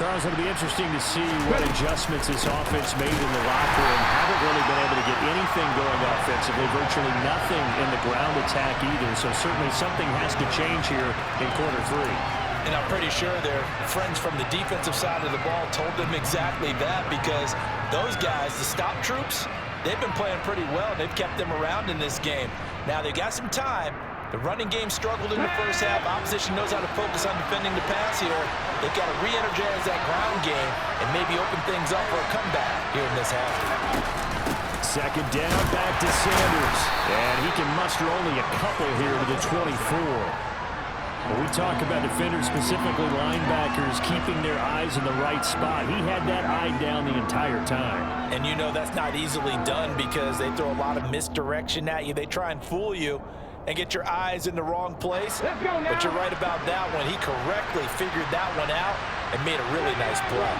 Charles, it'll be interesting to see what adjustments this offense made in the locker room. Haven't really been able to get anything going offensively, virtually nothing in the ground attack either. So certainly something has to change here in quarter three. And I'm pretty sure their friends from the defensive side of the ball told them exactly that, because those guys, the stop troops, they've been playing pretty well. They've kept them around in this game. Now they've got some time. The running game struggled in the first half. Opposition knows how to focus on defending the pass here. They've got to re-energize that ground game and maybe open things up for a comeback here in this half. Second down, back to Sanders. And he can muster only a couple here to the 24. When we talk about defenders, specifically linebackers, keeping their eyes in the right spot, he had that eye down the entire time. And you know that's not easily done because they throw a lot of misdirection at you. They try and fool you and get your eyes in the wrong place. But you're right about that one. He correctly figured that one out and made a really nice play.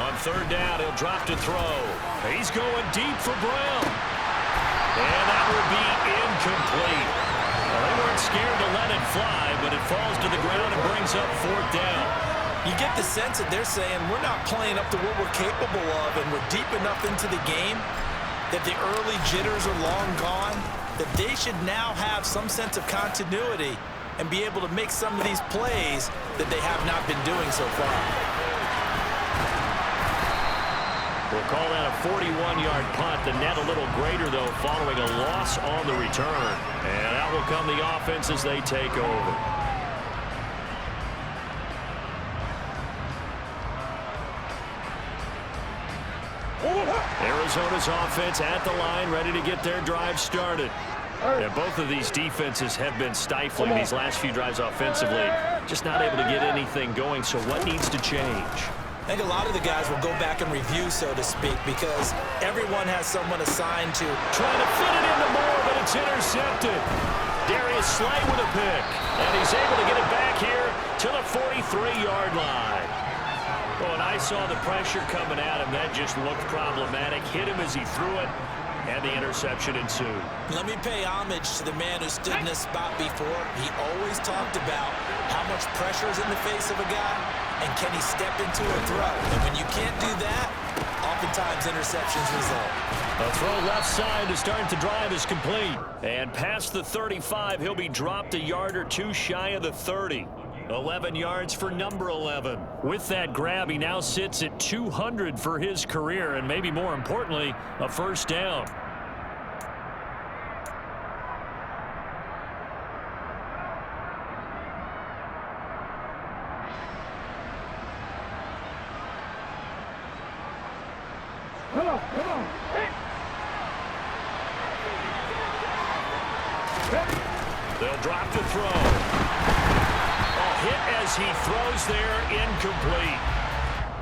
On third down, he'll drop to throw. He's going deep for Brown. And that will be incomplete. Well, they weren't scared to let it fly, but it falls to the ground and brings up fourth down. You get the sense that they're saying we're not playing up to what we're capable of, and we're deep enough into the game that the early jitters are long gone, that they should now have some sense of continuity and be able to make some of these plays that they have not been doing so far. We'll call that a 41-yard punt. The net a little greater, though, following a loss on the return. And out will come the offense as they take over. Arizona's offense at the line, ready to get their drive started. And both of these defenses have been stifling these last few drives offensively. Just not able to get anything going, so what needs to change? I think a lot of the guys will go back and review, so to speak, because everyone has someone assigned to. Trying to fit it into Moore, but it's intercepted. Darius Slay with a pick, and he's able to get it back here to the 43-yard line. Oh, and I saw the pressure coming at him. That just looked problematic. Hit him as he threw it, and the interception ensued. Let me pay homage to the man who stood in this spot before. He always talked about how much pressure is in the face of a guy, and can he step into a throw. And when you can't do that, oftentimes interceptions result. A throw left side to start the drive is complete. And past the 35, he'll be dropped a yard or two shy of the 30. 11 yards for number 11. With that grab, he now sits at 200 for his career, and maybe more importantly, a first down. Come on. They'll drop the throw. Hit as he throws there, incomplete.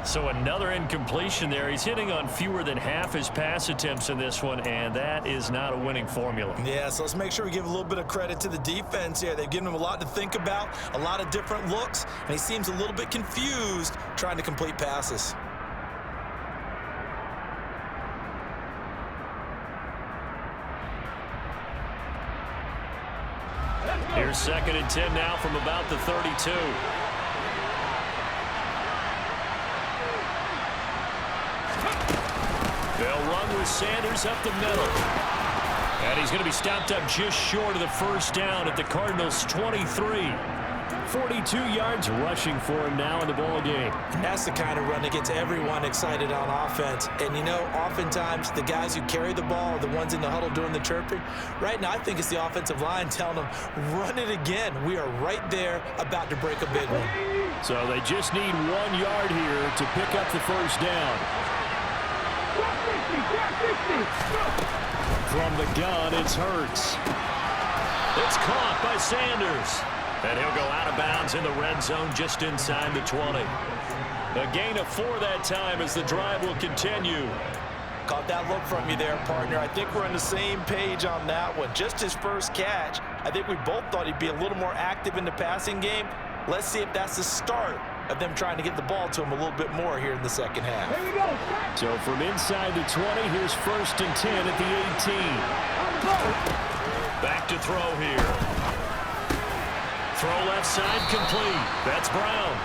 So another incompletion there. He's hitting on fewer than half his pass attempts in this one, and that is not a winning formula. Yeah, so let's make sure we give a little bit of credit to the defense here. They've given him a lot to think about, a lot of different looks, and he seems a little bit confused trying to complete passes. Here's 2nd and 10 now from about the 32. They'll run with Sanders up the middle. And he's going to be stopped up just short of the first down at the Cardinals' 23. 42 yards rushing for him now in the ball game. And that's the kind of run that gets everyone excited on offense. And, you know, oftentimes the guys who carry the ball are the ones in the huddle doing the chirping. Right now, I think it's the offensive line telling them, run it again. We are right there about to break a big one. So they just need 1 yard here to pick up the first down. From the gun, it's Hurts. It's caught by Sanders. And he'll go out of bounds in the red zone just inside the 20. A gain of 4 that time as the drive will continue. Caught that look from you there, partner. I think we're on the same page on that one. Just his first catch. I think we both thought he'd be a little more active in the passing game. Let's see if that's the start of them trying to get the ball to him a little bit more here in the second half. Here we go. So from inside the 20, here's 1st and 10 at the 18. Back to throw here. Throw left side complete. That's Brown.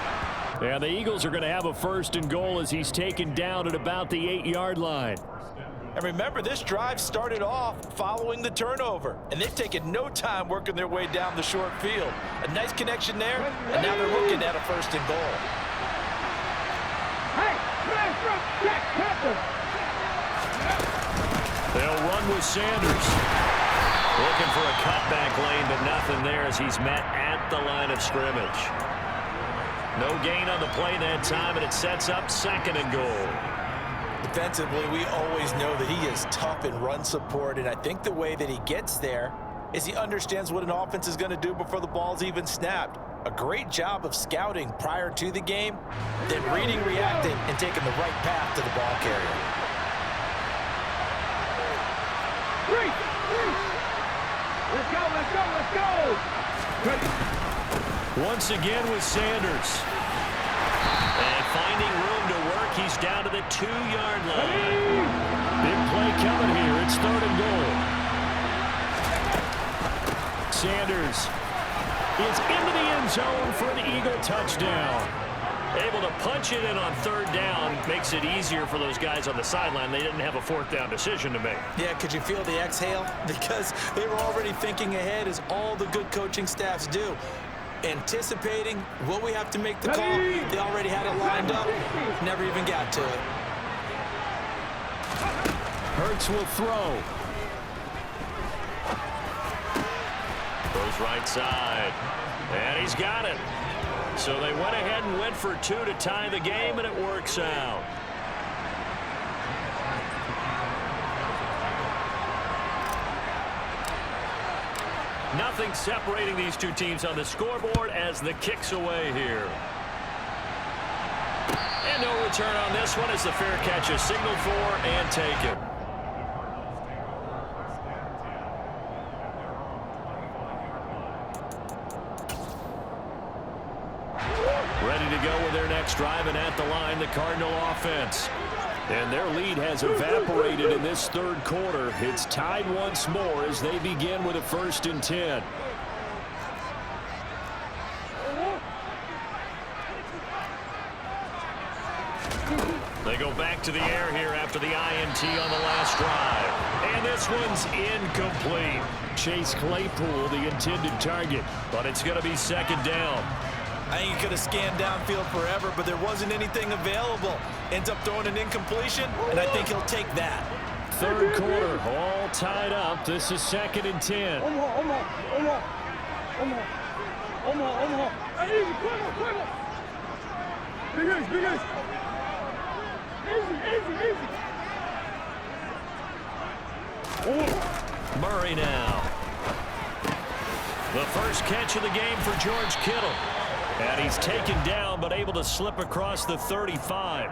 And the Eagles are going to have a 1st and goal as he's taken down at about the 8-yard line. And remember, this drive started off following the turnover, and they've taken no time working their way down the short field. A nice connection there, and now they're looking at a 1st and goal. They'll run with Sanders. Looking for a cutback lane, but nothing there as he's met at the line of scrimmage. No gain on the play that time, and it sets up 2nd and goal. Defensively, we always know that he is tough in run support, and I think the way that he gets there is he understands what an offense is going to do before the ball's even snapped. A great job of scouting prior to the game, then reading, reacting, and taking the right path to the ball carrier. Let's go. Once again with Sanders. And finding room to work, he's down to the 2-yard line. Big play coming here. It's 3rd and goal. Sanders is into the end zone for an Eagle touchdown. Able to punch it in on 3rd down makes it easier for those guys on the sideline. They didn't have a 4th down decision to make. Yeah, could you feel the exhale? Because they were already thinking ahead, as all the good coaching staffs do. Anticipating, will we have to make the call? They already had it lined up. Never even got to it. Hurts will throw. Goes right side. And he's got it. So they went ahead and went for 2 to tie the game, and it works out. Nothing separating these two teams on the scoreboard as the kick's away here. And no return on this one as the fair catch is signaled for and taken. Ready to go with their next drive, and at the line, the Cardinal offense. And their lead has evaporated in this 3rd quarter. It's tied once more as they begin with a 1st and 10. They go back to the air here after the INT on the last drive. And this one's incomplete. Chase Claypool, the intended target, but it's going to be 2nd down. I think he could have scanned downfield forever, but there wasn't anything available. Ends up throwing an incompletion, and I think he'll take that. 3rd quarter, all tied up. This is 2nd and 10. Murray now. The first catch of the game for George Kittle. And he's taken down, but able to slip across the 35.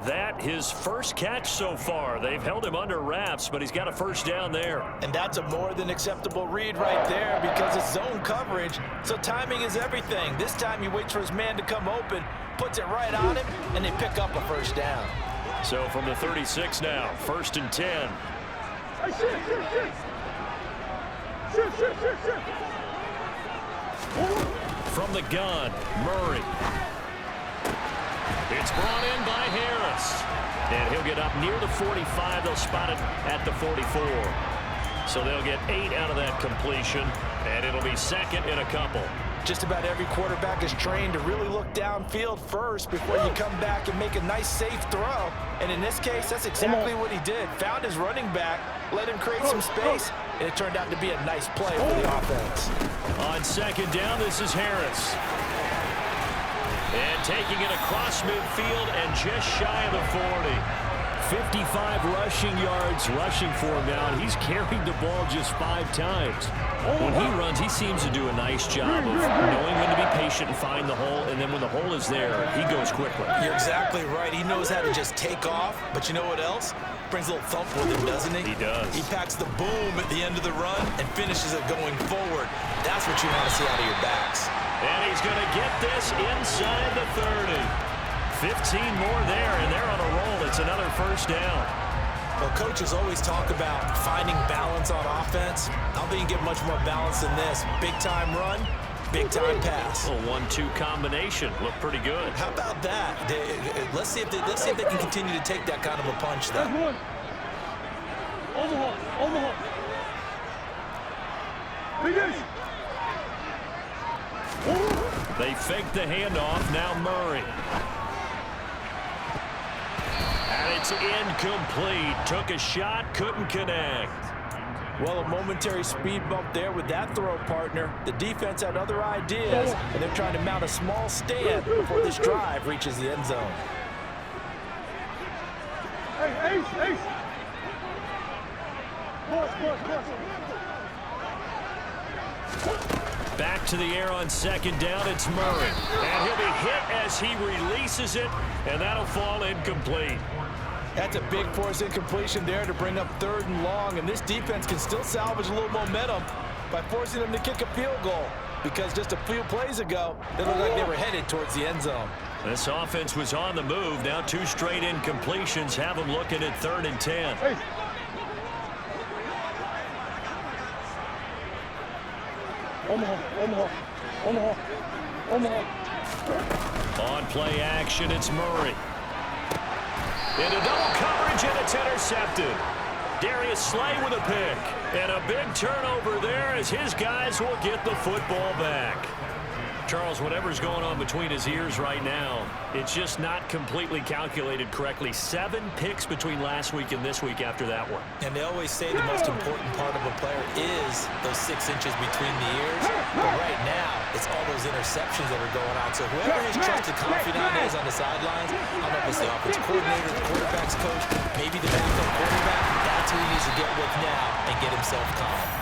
That his first catch so far. They've held him under wraps, but he's got a 1st down there. And that's a more than acceptable read right there because it's zone coverage, so timing is everything. This time he waits for his man to come open, puts it right on him, and they pick up a 1st down. So from the 36 now, 1st and 10. From the gun, Murray. It's brought in by Harris. And he'll get up near the 45. They'll spot it at the 44. So they'll get 8 out of that completion, and it'll be 2nd and a couple. Just about every quarterback is trained to really look downfield first before you come back and make a nice, safe throw. And in this case, that's exactly what he did. Found his running back, let him create some space, and it turned out to be a nice play for the offense. On 2nd down, this is Harris. And taking it across midfield and just shy of the 40. 55 rushing yards rushing for him now, and he's carried the ball just 5 times. When he runs, he seems to do a nice job of knowing when to be patient and find the hole, and then when the hole is there, he goes quickly. You're exactly right. He knows how to just take off, but you know what else? Brings a little thump with him, doesn't he? He does. He packs the boom at the end of the run and finishes it going forward. That's what you want to see out of your backs. And he's going to get this inside the 30. 15 more there, and they're on a roll. It's another 1st down. Well, coaches always talk about finding balance on offense. I don't think you get much more balance than this. Big-time run, Big-time pass. A 1-2 combination. Looked pretty good. How about that? Let's see if they can continue to take that kind of a punch, though. Omaha. They fake the handoff. Now Murray. And it's incomplete. Took a shot, couldn't connect. Well, a momentary speed bump there with that throw, partner. The defense had other ideas, and they're trying to mount a small stand before this drive reaches the end zone. Hey, Ace. Back to the air on second down. It's Murray. And he'll be hit as he releases it, and that'll fall incomplete. That's a big force incompletion there to bring up 3rd and long, and this defense can still salvage a little momentum by forcing them to kick a field goal, because just a few plays ago, they looked like they were headed towards the end zone. This offense was on the move. Now 2 straight incompletions have them looking at 3rd and 10. Hey. Omaha. On play action, it's Murray. Into double coverage, and it's intercepted. Darius Slay with a pick. And a big turnover there as his guys will get the football back. Charles, whatever's going on between his ears right now, it's just not completely calculated correctly. 7 picks between last week and this week after that one. And they always say the most important part of a player is those 6 inches between the ears. But right now, it's all those interceptions that are going on. So whoever his trusted confidant is on the sidelines, I don't know if it's the offensive coordinator, the quarterback's coach, maybe the backup quarterback, that's who he needs to get with now and get himself calm.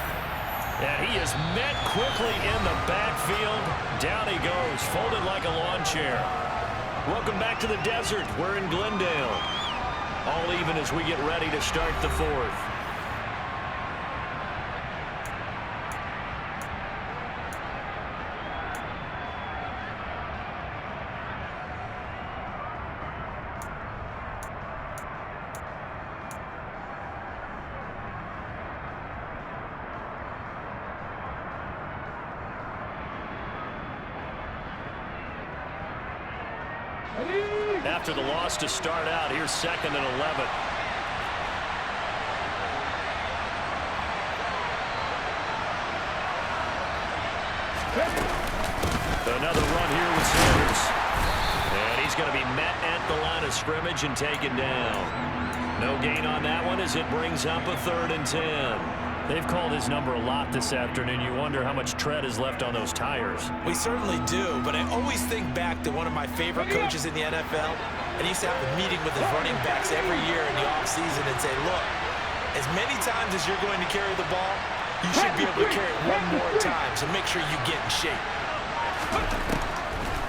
And he is met quickly in the backfield. Down he goes, folded like a lawn chair. Welcome back to the desert. We're in Glendale. All even as we get ready to start the 4th. After the loss to start out, here's 2nd and 11. Another run here with Sanders. And he's going to be met at the line of scrimmage and taken down. No gain on that one as it brings up a 3rd and 10. They've called his number a lot this afternoon. You wonder how much tread is left on those tires. We certainly do, but I always think back to one of my favorite coaches in the NFL, and he used to have a meeting with his running backs every year in the offseason and say, look, as many times as you're going to carry the ball, you should be able to carry it one more time, so make sure you get in shape.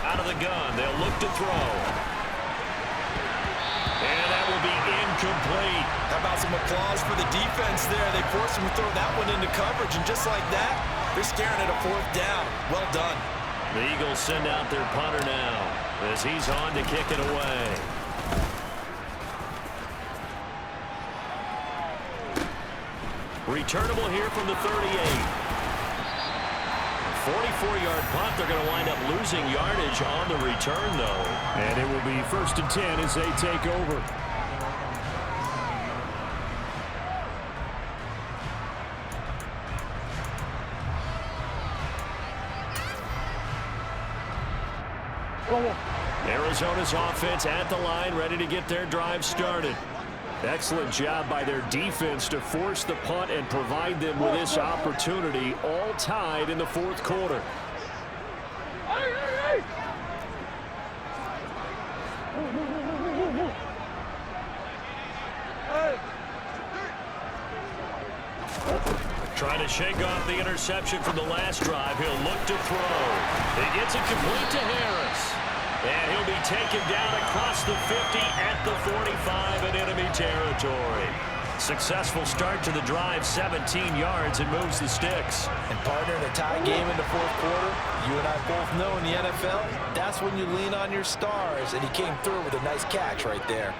Out of the gun, they'll look to throw. And that will be incomplete. How about some applause for the defense there? They forced him to throw that one into coverage, and just like that, they're staring at a 4th down. Well done. The Eagles send out their punter now as he's on to kick it away. Returnable here from the 38. 44-yard punt. They're going to wind up losing yardage on the return, though. And it will be 1st and 10 as they take over. Arizona's offense at the line, ready to get their drive started. Excellent job by their defense to force the punt and provide them with this opportunity, all tied in the 4th quarter. Trying to shake off the interception from the last drive. He'll look to throw. He gets it complete to Harris. And he'll be taken down across the 50 at the 45 in enemy territory. Successful start to the drive, 17 yards, and moves the sticks. And partner, in a tie game in the 4th quarter, you and I both know in the NFL, that's when you lean on your stars, and he came through with a nice catch right there.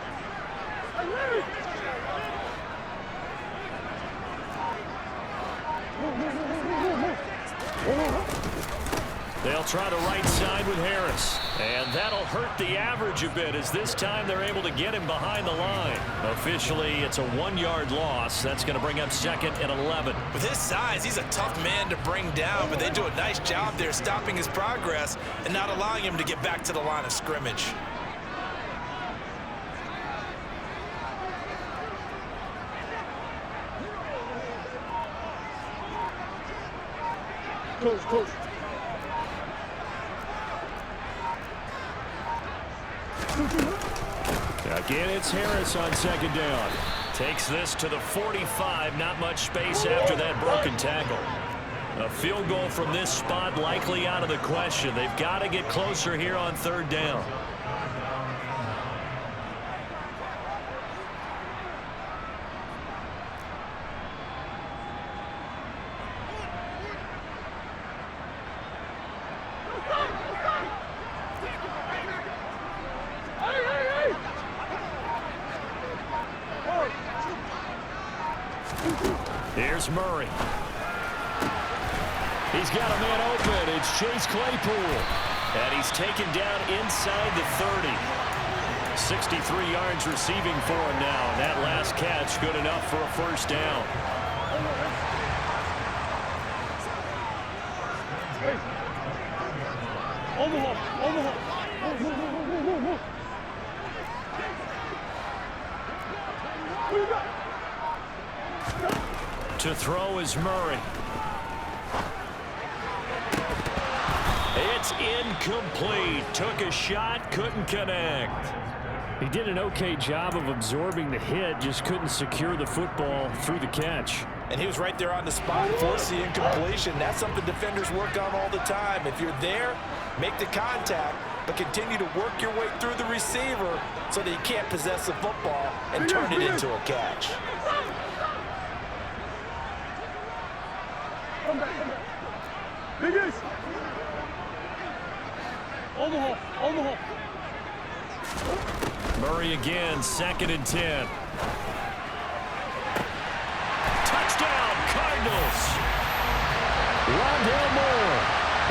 They'll try the right side with Harris. And that'll hurt the average a bit as this time they're able to get him behind the line. Officially, it's a 1-yard loss. That's going to bring up 2nd and 11. With his size, he's a tough man to bring down, but they do a nice job there stopping his progress and not allowing him to get back to the line of scrimmage. Coach. Again, it's Harris on 2nd down. Takes this to the 45. Not much space after that broken tackle. A field goal from this spot likely out of the question. They've got to get closer here on 3rd down. Here's Murray. He's got a man open. It's Chase Claypool. And he's taken down inside the 30. 63 yards receiving for him now. And that last catch good enough for a 1st down. Omaha. To throw is Murray. It's incomplete. Took a shot, couldn't connect. He did an okay job of absorbing the hit, just couldn't secure the football through the catch. And he was right there on the spot, forced the incompletion. That's something defenders work on all the time. If you're there, make the contact, but continue to work your way through the receiver so that you can't possess the football and turn it into a catch. Come back. Big Ace. Omaha. Murray again, 2nd and 10. Touchdown, Cardinals. Rondale Moore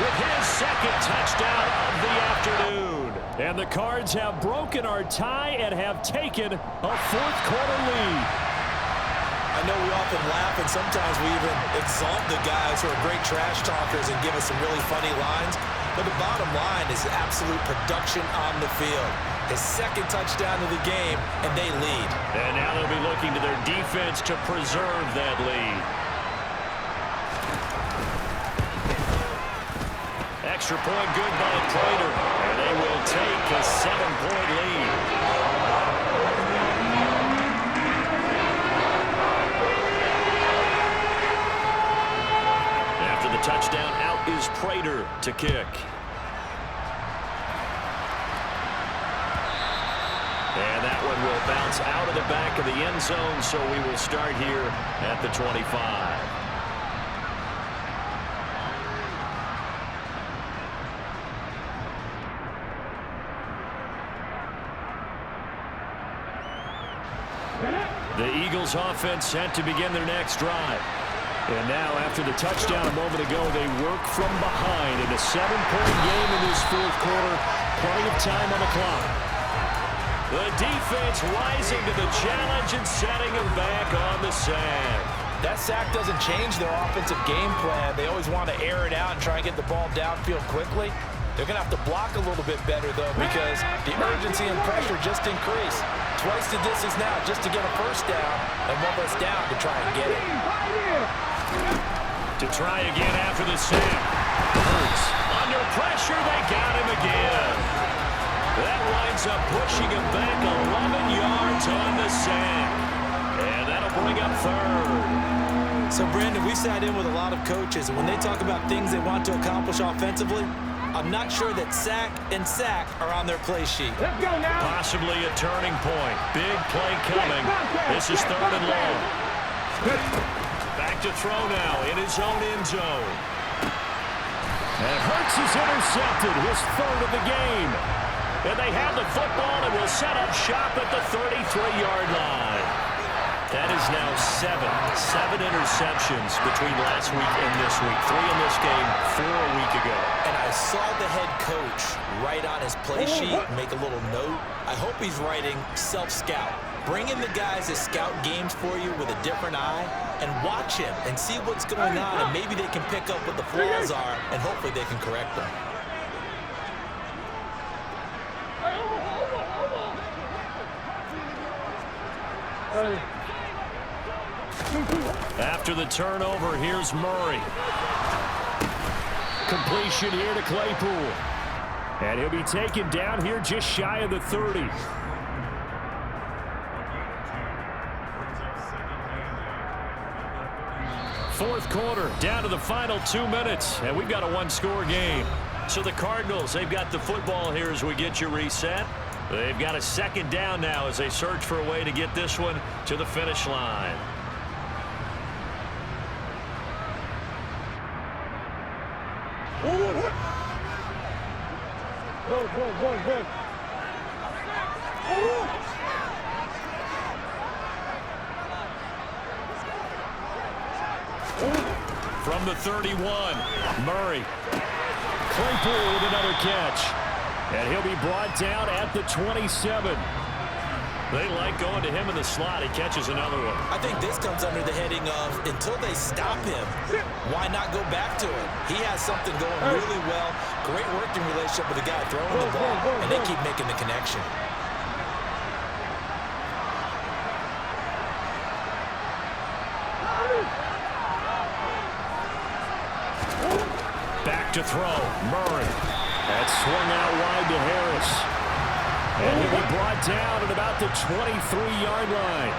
with his 2nd touchdown of the afternoon. And the Cards have broken our tie and have taken a 4th quarter lead. I know we often laugh, and sometimes we even exalt the guys who are great trash talkers and give us some really funny lines. But the bottom line is absolute production on the field. His 2nd touchdown of the game, and they lead. And now they'll be looking to their defense to preserve that lead. Extra point good by Prater. And they will take a 7-point lead. After the touchdown, out is Prater to kick. And that one will bounce out of the back of the end zone, so we will start here at the 25. The Eagles offense set to begin their next drive. And now, after the touchdown a moment ago, they work from behind in a 7-point game in this 4th quarter. Plenty of time on the clock. The defense rising to the challenge and setting them back on the sack. That sack doesn't change their offensive game plan. They always want to air it out and try and get the ball downfield quickly. They're going to have to block a little bit better, though, because the urgency and pressure just increase. Twice the distance now just to get a 1st down, and 1 less down to try and get it. To try again after the sack. Hurts. Under pressure, they got him again. That winds up pushing him back 11 yards on the sack. And that'll bring up 3rd. So, Brandon, we sat in with a lot of coaches, and when they talk about things they want to accomplish offensively, I'm not sure that sack and sack are on their play sheet. Let's go now. Possibly a turning point. Big play coming. This is 3rd and long. Back to throw now in his own end zone. And Hurts is intercepted, his 3rd of the game. And they have the football and will set up shop at the 33-yard line. That is now seven interceptions between last week and this week. 3 in this game, 4 a week ago. And I saw the head coach write on his play sheet, make a little note. I hope he's writing self-scout. Bring in the guys that scout games for you with a different eye and watch him and see what's going on, and maybe they can pick up what the flaws are, and hopefully they can correct them. After the turnover, here's Murray. Completion here to Claypool. And he'll be taken down here just shy of the 30. Fourth quarter, down to the final 2 minutes, and we've got a one-score game. So the Cardinals, they've got the football here as we get you reset. They've got a second down now as they search for a way to get this one to the finish line. Go. From the 31, Murray. Claypool with another catch. And he'll be brought down at the 27. They like going to him in the slot. He catches another one. I think this comes under the heading of until they stop him, why not go back to him? He has something going really well. Great working relationship with the guy throwing the ball, and they keep making the connection. Back to throw. Murray. That swung out wide to Harris. And he'll be brought down at about the 23-yard line.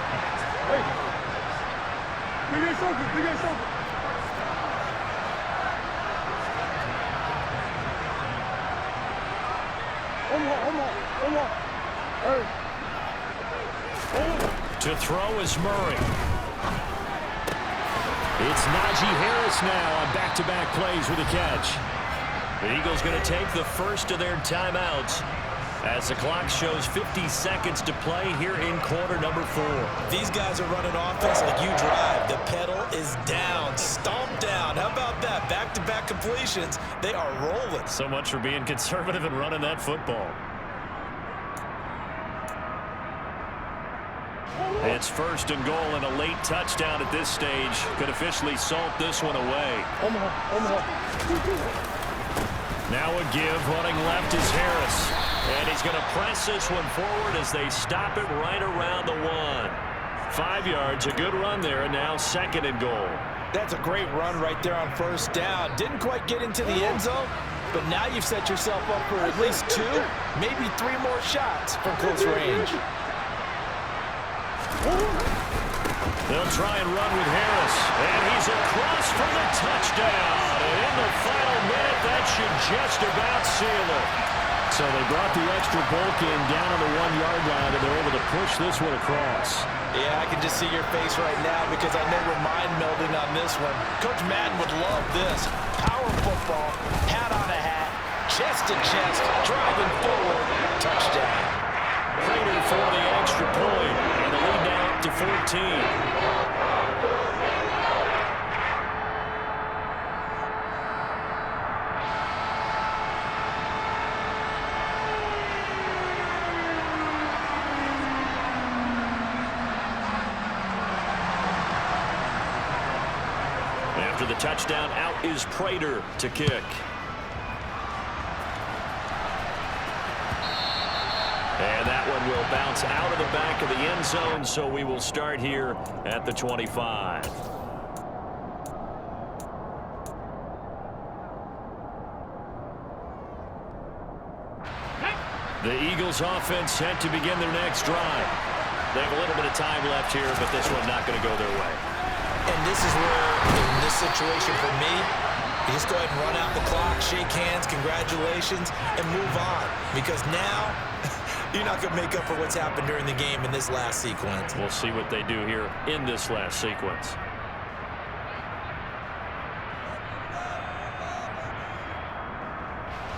To throw is Murray. It's Najee Harris now on back-to-back plays with a catch. The Eagles going to take the first of their timeouts as the clock shows 50 seconds to play here in quarter number 4. These guys are running offense like you drive. The pedal is down, stomped down. How about that? Back-to-back completions. They are rolling. So much for being conservative and running that football. It's first and goal, and a late touchdown at this stage could officially salt this one away. Now a give, running left is Harris. And he's going to press this one forward as they stop it right around the 1. 5 yards, a good run there, and now second and goal. That's a great run right there on first down. Didn't quite get into the end zone, but now you've set yourself up for at least 2, maybe 3 more shots from close range. They'll try and run with Harris, and he's across for the touchdown. And in the final minute, that should just about seal it. So they brought the extra bulk in down on the 1-yard line, and they're able to push this one across. Yeah, I can just see your face right now because I know we're mind melding on this one. Coach Madden would love this. Power football, hat on a hat, chest to chest, driving forward, touchdown. Prater for the extra point, and the lead now up to 14. After the touchdown, out is Prater to kick. And that one will bounce out of the back of the end zone, so we will start here at the 25. The Eagles offense set to begin their next drive. They have a little bit of time left here, but this one not going to go their way. And this is where, in this situation for me, you just go ahead and run out the clock, shake hands, congratulations, and move on. Because now, you're not going to make up for what's happened during the game in this last sequence. We'll see what they do here in this last sequence.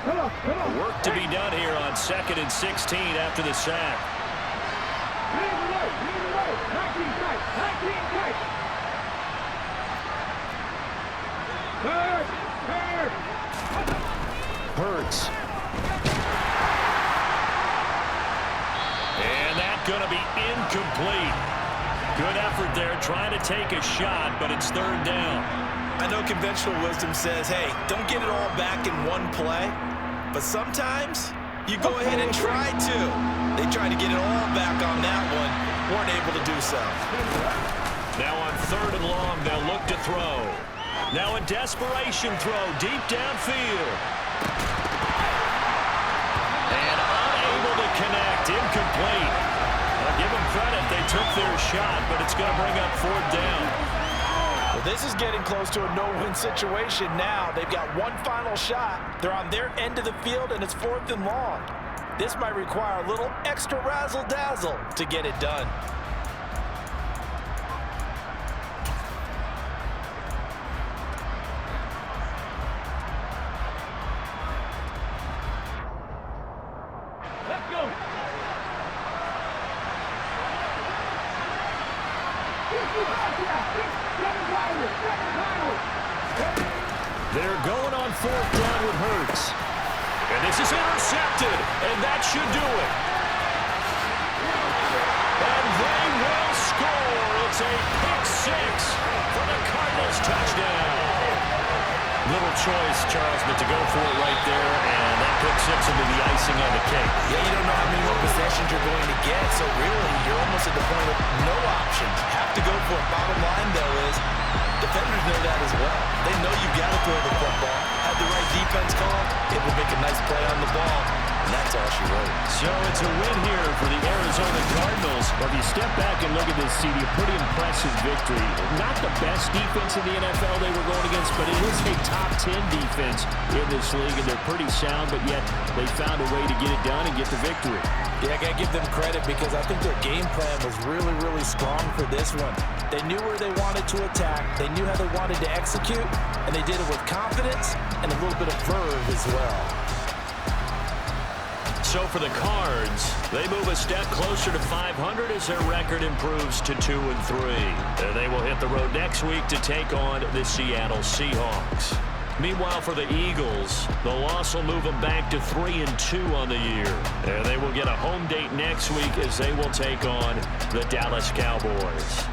Work to be done here on 2nd and 16 after the sack. Hurts. And that's going to be incomplete. Good effort there trying to take a shot, but it's third down. I know conventional wisdom says, hey, don't get it all back in one play. But sometimes you go ahead and try to. They tried to get it all back on that one. Weren't able to do so. Now on third and long, they'll look to throw. Now a desperation throw deep downfield. And unable to connect. Incomplete. I'll give them credit. They took their shot, but it's going to bring up fourth down. Well, this is getting close to a no-win situation now. They've got one final shot. They're on their end of the field, and it's fourth and long. This might require a little extra razzle-dazzle to get it done. Let's go. They're going on fourth down with Hurts. And this is intercepted, and that should do it. And they will score. It's a pick six for the Cardinals touchdown. Little choice, Charles, but to go for it right there, and that pick six will be the icing on the cake. Yeah, you don't know how many more possessions you're going to get, so really, you're almost at the point of no options. Have to go for it. Bottom line, though, is defenders know that as well. They know you've got to throw the football. Had the right defense call, it will make a nice play on the ball, and that's all she wrote. So it's a win here for the Arizona Cardinals. Well, if you step back and look at this, CD, a pretty impressive victory. Not the best defense in the NFL they were going against, but it is a top 10 defense in this league, and they're pretty sound, but yet they found a way to get it done and get the victory. Yeah, I got to give them credit because I think their game plan was really, really strong for this one. They knew where they wanted to attack. They knew how they wanted to execute, and they did it with confidence and a little bit of verve as well. So for the Cards, they move a step closer to 500 as their record improves to 2-3. And they will hit the road next week to take on the Seattle Seahawks. Meanwhile, for the Eagles, the loss will move them back to 3-2 on the year. And they will get a home date next week as they will take on the Dallas Cowboys.